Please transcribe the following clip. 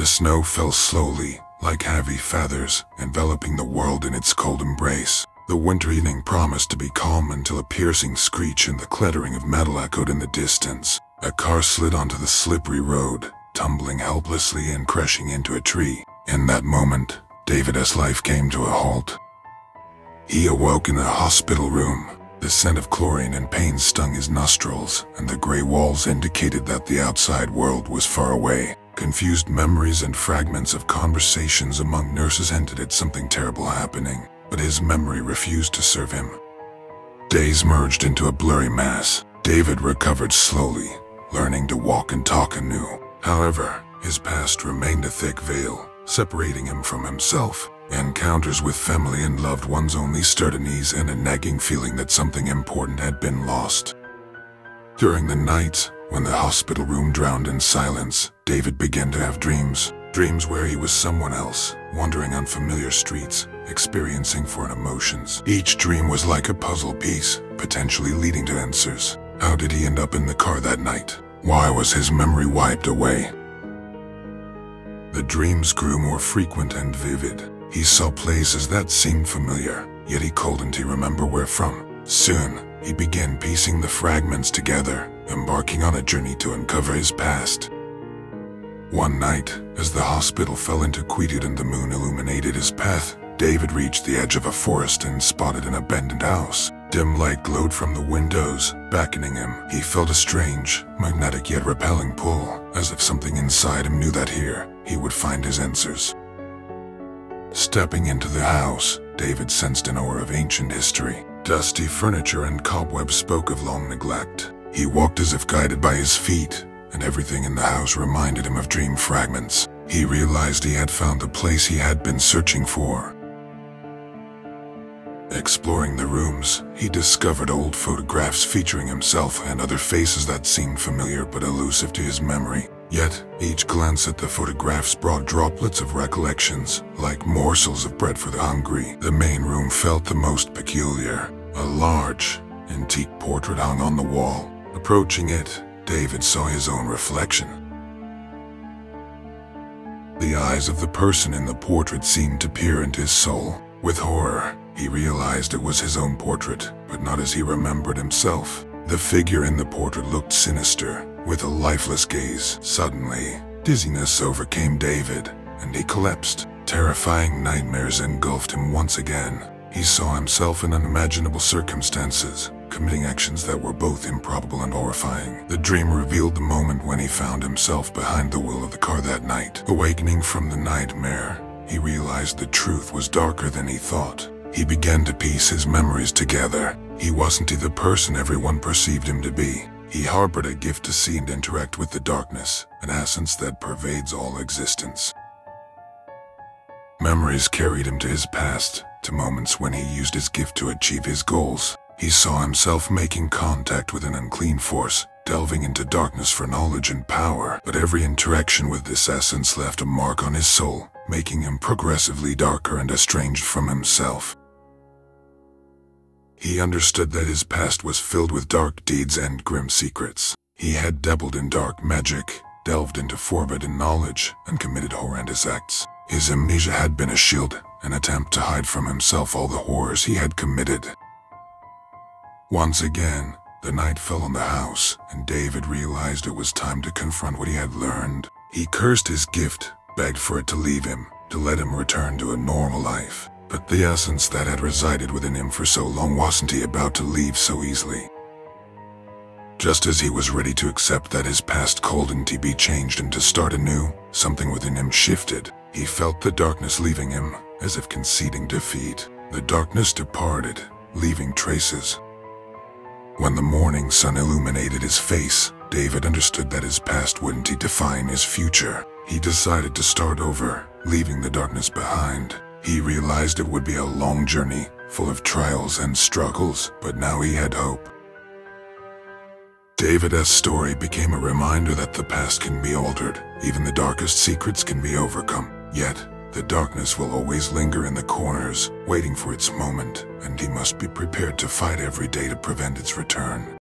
The snow fell slowly, like heavy feathers, enveloping the world in its cold embrace. The winter evening promised to be calm until a piercing screech and the clattering of metal echoed in the distance. A car slid onto the slippery road, tumbling helplessly and crashing into a tree. In that moment, David's life came to a halt. He awoke in a hospital room. The scent of chlorine and pain stung his nostrils, and the gray walls indicated that the outside world was far away. Confused memories and fragments of conversations among nurses hinted at something terrible happening, but his memory refused to serve him. Days merged into a blurry mass. David recovered slowly, learning to walk and talk anew. However, his past remained a thick veil, separating him from himself. Encounters with family and loved ones only stirred unease and a nagging feeling that something important had been lost. During the nights, when the hospital room drowned in silence, David began to have dreams. Dreams where he was someone else, wandering unfamiliar streets, experiencing foreign emotions. Each dream was like a puzzle piece, potentially leading to answers. How did he end up in the car that night? Why was his memory wiped away? The dreams grew more frequent and vivid. He saw places that seemed familiar, yet he couldn't remember where from. Soon, he began piecing the fragments together, embarking on a journey to uncover his past. One night, as the hospital fell into quietude and the moon illuminated his path, David reached the edge of a forest and spotted an abandoned house. Dim light glowed from the windows, beckoning him. He felt a strange, magnetic yet repelling pull, as if something inside him knew that here, he would find his answers. Stepping into the house, David sensed an aura of ancient history. Dusty furniture and cobwebs spoke of long neglect. He walked as if guided by his feet, and everything in the house reminded him of dream fragments. He realized he had found the place he had been searching for. Exploring the rooms, he discovered old photographs featuring himself and other faces that seemed familiar but elusive to his memory. Yet, each glance at the photographs brought droplets of recollections, like morsels of bread for the hungry. The main room felt the most peculiar. A large, antique portrait hung on the wall. Approaching it, David saw his own reflection. The eyes of the person in the portrait seemed to peer into his soul. With horror, he realized it was his own portrait, but not as he remembered himself. The figure in the portrait looked sinister, with a lifeless gaze. Suddenly, dizziness overcame David, and he collapsed. Terrifying nightmares engulfed him once again. He saw himself in unimaginable circumstances, committing actions that were both improbable and horrifying. The dream revealed the moment when he found himself behind the wheel of the car that night. Awakening from the nightmare, he realized the truth was darker than he thought. He began to piece his memories together. He wasn't the person everyone perceived him to be. He harbored a gift to see and interact with the darkness, an essence that pervades all existence. Memories carried him to his past, to moments when he used his gift to achieve his goals. He saw himself making contact with an unclean force, delving into darkness for knowledge and power. But every interaction with this essence left a mark on his soul, making him progressively darker and estranged from himself. He understood that his past was filled with dark deeds and grim secrets. He had dabbled in dark magic, delved into forbidden knowledge, and committed horrendous acts. His amnesia had been a shield, an attempt to hide from himself all the horrors he had committed. Once again, the night fell on the house, and David realized it was time to confront what he had learned. He cursed his gift, begged for it to leave him, to let him return to a normal life. But the essence that had resided within him for so long wasn't about to leave so easily. Just as he was ready to accept that his past couldn't be changed and to start anew, something within him shifted. He felt the darkness leaving him, as if conceding defeat. The darkness departed, leaving traces. When the morning sun illuminated his face, David understood that his past wouldn't define his future. He decided to start over, leaving the darkness behind. He realized it would be a long journey, full of trials and struggles, but now he had hope. David's story became a reminder that the past can be altered, even the darkest secrets can be overcome. Yet, the darkness will always linger in the corners, waiting for its moment, and he must be prepared to fight every day to prevent its return.